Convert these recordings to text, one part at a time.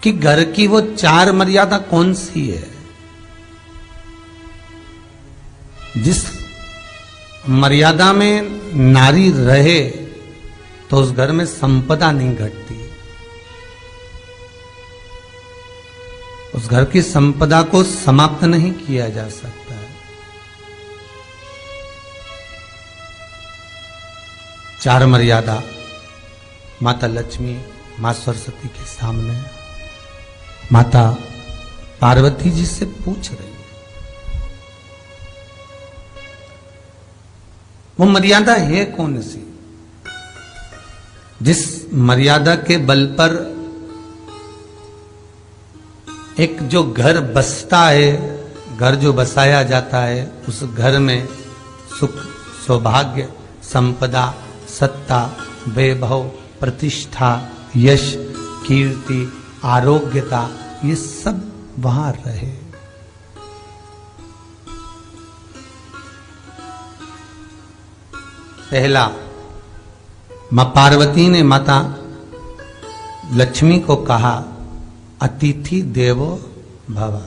कि घर की वो 4 मर्यादा कौन सी है जिस मर्यादा में नारी रहे तो उस घर में संपदा नहीं घटती, उस घर की संपदा को समाप्त नहीं किया जा सकता है। 4 मर्यादा माता लक्ष्मी, मां सरस्वती के सामने माता पार्वती जी से पूछ रही है। वो मर्यादा है कौन सी जिस मर्यादा के बल पर एक जो घर बसता है, घर जो बसाया जाता है, उस घर में सुख, सौभाग्य, संपदा, सत्ता, वैभव, प्रतिष्ठा, यश, कीर्ति, आरोग्यता, ये सब वहां रहे। पहला, मां पार्वती ने माता लक्ष्मी को कहा, अतिथि देवो भव।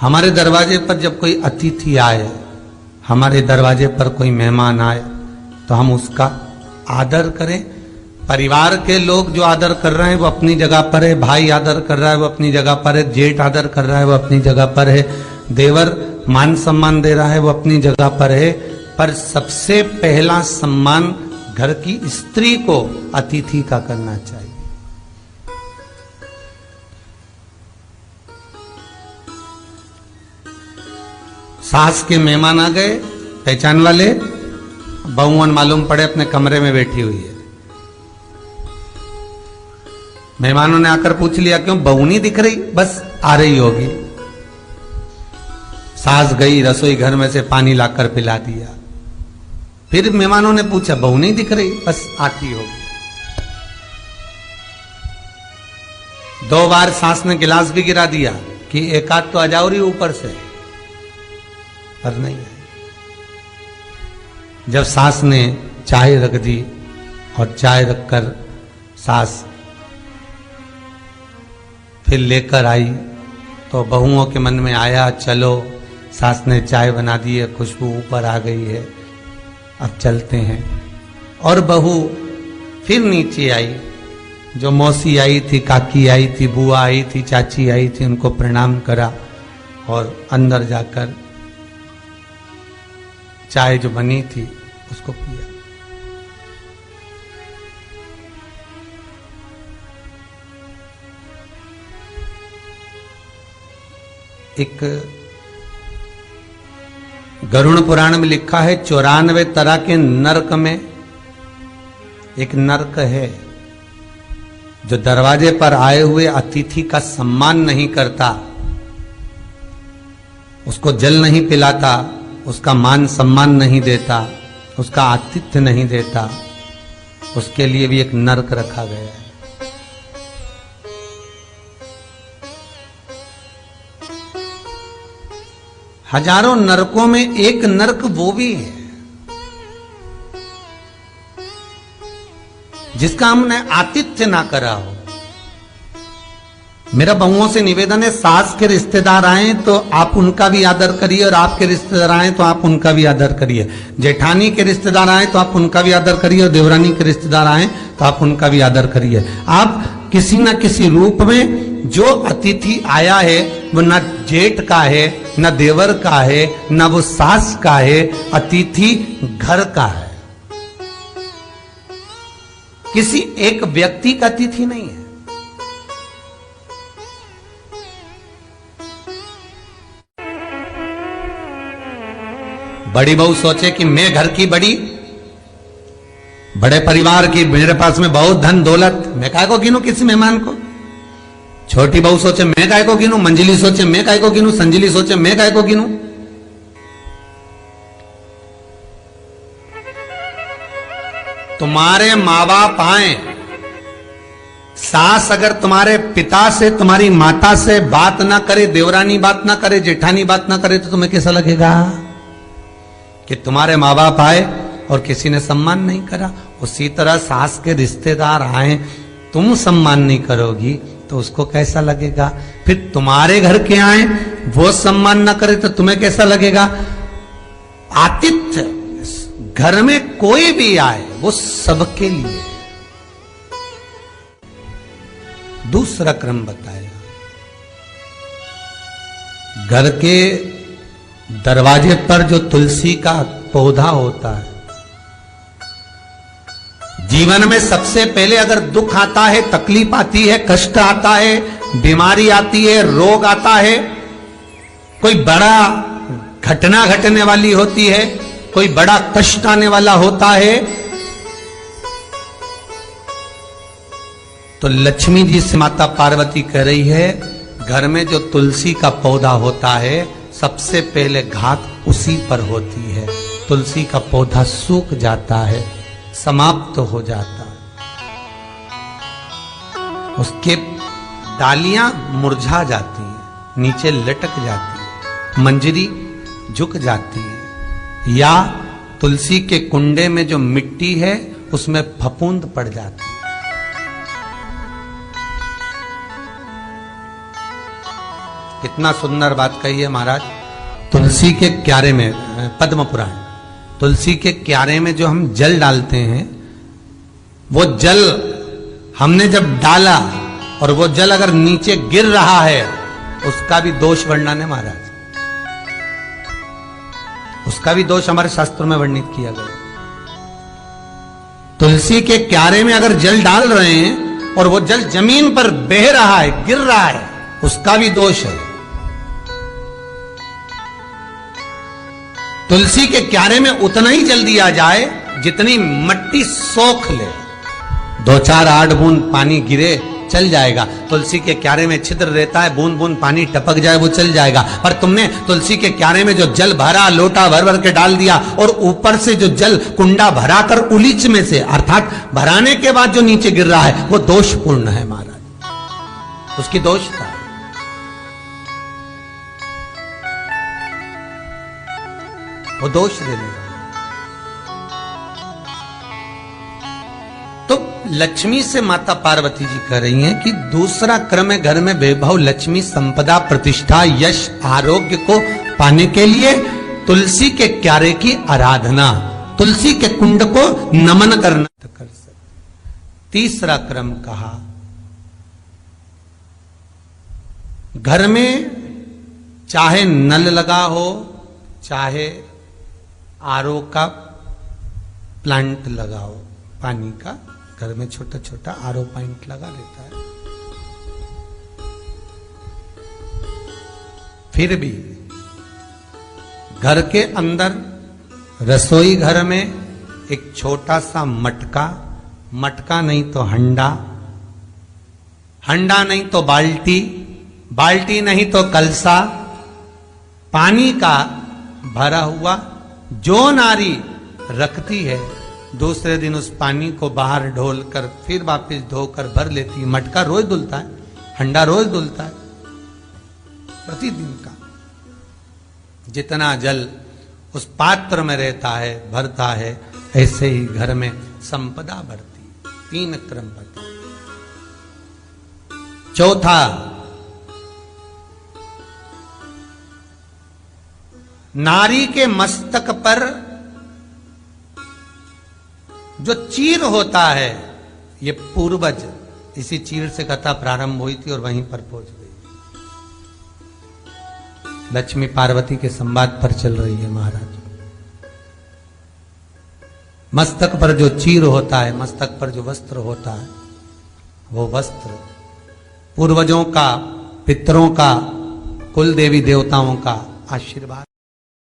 हमारे दरवाजे पर जब कोई अतिथि आए, हमारे दरवाजे पर कोई मेहमान आए, तो हम उसका आदर करें। परिवार के लोग जो आदर कर रहे हैं वो अपनी जगह पर है, भाई आदर कर रहा है वो अपनी जगह पर है, जेठ आदर कर रहा है वो अपनी जगह पर है, देवर मान सम्मान दे रहा है वो अपनी जगह पर है। पर सबसे पहला सम्मान घर की स्त्री को अतिथि का करना चाहिए। सास के मेहमान आ गए, पहचान वाले, बहुवन मालूम पड़े अपने कमरे में बैठी हुई है। मेहमानों ने आकर पूछ लिया, क्यों बहू नहीं दिख रही? बस आ रही होगी। सास गई, रसोई घर में से पानी लाकर पिला दिया। फिर मेहमानों ने पूछा, बहू नहीं दिख रही? बस आती होगी। 2 बार सास ने गिलास भी गिरा दिया कि एक आध तो आ जाओ रही ऊपर से, पर नहीं आई। जब सास ने चाय रख दी और चाय रखकर सास फिर लेकर आई, तो बहुओं के मन में आया, चलो सास ने चाय बना दी है, खुशबू ऊपर आ गई है, अब चलते हैं। और बहू फिर नीचे आई। जो मौसी आई थी, काकी आई थी, बुआ आई थी, चाची आई थी, उनको प्रणाम करा और अंदर जाकर चाय जो बनी थी उसको पिया। एक गरुड़ पुराण में लिखा है, 94 तरह के नरक में एक नरक है जो दरवाजे पर आए हुए अतिथि का सम्मान नहीं करता, उसको जल नहीं पिलाता, उसका मान सम्मान नहीं देता, उसका आतिथ्य नहीं देता, उसके लिए भी एक नरक रखा गया है। हजारों नरकों में एक नरक वो भी है जिसका हमने आतिथ्य ना करा हो। मेरा बहुओं से निवेदन है, सास के रिश्तेदार आए तो आप उनका भी आदर करिए, और आपके रिश्तेदार आए तो आप उनका भी आदर करिए। जेठानी के रिश्तेदार आए तो आप उनका भी आदर करिए, और देवरानी के रिश्तेदार आए तो आप उनका भी आदर करिए। आप किसी न किसी रूप में जो अतिथि आया है वो न जेठ का है, न देवर का है, न वो सास का है, अतिथि घर का है। किसी एक व्यक्ति का अतिथि नहीं है। बड़ी बहू सोचे कि मैं घर की बड़ी, बड़े परिवार की, मेरे पास में बहुत धन दौलत, मैं काहे को गिनूं किसी मेहमान को। छोटी बहू सोचे मैं काहे को गिनूं, मंजिली सोचे मैं काहे को गिनूं, संजिली सोचे मैं काहे को गिनूं। तुम्हारे माँ बाप आए, सास अगर तुम्हारे पिता से, तुम्हारी माता से बात ना करे, देवरानी बात ना करे, जेठानी बात ना करे, तो तुम्हें कैसा लगेगा कि तुम्हारे माँ बाप आए और किसी ने सम्मान नहीं करा, उसी तरह सास के रिश्तेदार आए, तुम सम्मान नहीं करोगी तो उसको कैसा लगेगा? फिर तुम्हारे घर के आए वो सम्मान ना करे तो तुम्हें कैसा लगेगा? आतिथ्य घर में कोई भी आए वो सबके लिए। दूसरा क्रम बताया, घर के दरवाजे पर जो तुलसी का पौधा होता है, जीवन में सबसे पहले अगर दुख आता है, तकलीफ आती है, कष्ट आता है, बीमारी आती है, रोग आता है, कोई बड़ा घटना घटने वाली होती है, कोई बड़ा कष्ट आने वाला होता है, तो लक्ष्मी जी से माता पार्वती कह रही है, घर में जो तुलसी का पौधा होता है सबसे पहले घात उसी पर होती है। तुलसी का पौधा सूख जाता है, समाप्त हो जाता है, उसके डालियां मुरझा जाती हैं, नीचे लटक जाती है, मंजरी झुक जाती है, या तुलसी के कुंडे में जो मिट्टी है उसमें फफूंद पड़ जाती है। कितना सुंदर बात कही है महाराज। तुलसी के क्यारे में, पद्म पुराण, तुलसी के क्यारे में जो हम जल डालते हैं, वो जल हमने जब डाला और वो जल अगर नीचे गिर रहा है, उसका भी दोष वर्णन है महाराज, उसका भी दोष हमारे शास्त्रों में वर्णित किया गया। तुलसी के क्यारे में अगर जल डाल रहे हैं और वो जल जमीन पर बह रहा है, गिर रहा है, उसका भी दोष है। तुलसी के क्यारे में उतना ही जल दिया जाए जितनी मट्टी सोख ले, 2-4 8 बूंद पानी गिरे चल जाएगा। तुलसी के क्यारे में छिद्र रहता है, बूंद बूंद पानी टपक जाए वो चल जाएगा। पर तुमने तुलसी के क्यारे में जो जल भरा, लोटा भर भर के डाल दिया, और ऊपर से जो जल कुंडा भरा कर उलीच में से, अर्थात भराने के बाद जो नीचे गिर रहा है, वो दोषपूर्ण है महाराज, उसकी दोषता है। वो दोष देने वाला। तो लक्ष्मी से माता पार्वती जी कह रही हैं कि दूसरा क्रम है घर में वैभव, लक्ष्मी, संपदा, प्रतिष्ठा, यश, आरोग्य को पाने के लिए तुलसी के क्यारे की आराधना, तुलसी के कुंड को नमन करना कर सकते। तीसरा क्रम कहा, घर में चाहे नल लगा हो, चाहे आरओ का प्लांट लगाओ, पानी का घर में छोटा छोटा आरओ प्लांट लगा लेता है, फिर भी घर के अंदर रसोई घर में एक छोटा सा मटका, मटका नहीं तो हंडा, हंडा नहीं तो बाल्टी, बाल्टी नहीं तो कलसा, पानी का भरा हुआ, जो नारी रखती है दूसरे दिन उस पानी को बाहर ढोल कर फिर वापस धोकर भर लेती है। मटका रोज धुलता है, हंडा रोज धुलता है, प्रतिदिन का। जितना जल उस पात्र में रहता है, भरता है, ऐसे ही घर में संपदा बढ़ती। 3 क्रम बता। चौथा, नारी के मस्तक पर जो चीर होता है, ये पूर्वज, इसी चीर से कथा प्रारंभ हुई थी और वहीं पर पहुंच गई। लक्ष्मी पार्वती के संवाद पर चल रही है महाराज। मस्तक पर जो चीर होता है, मस्तक पर जो वस्त्र होता है, वो वस्त्र पूर्वजों का, पितरों का, कुल देवी देवताओं का आशीर्वाद।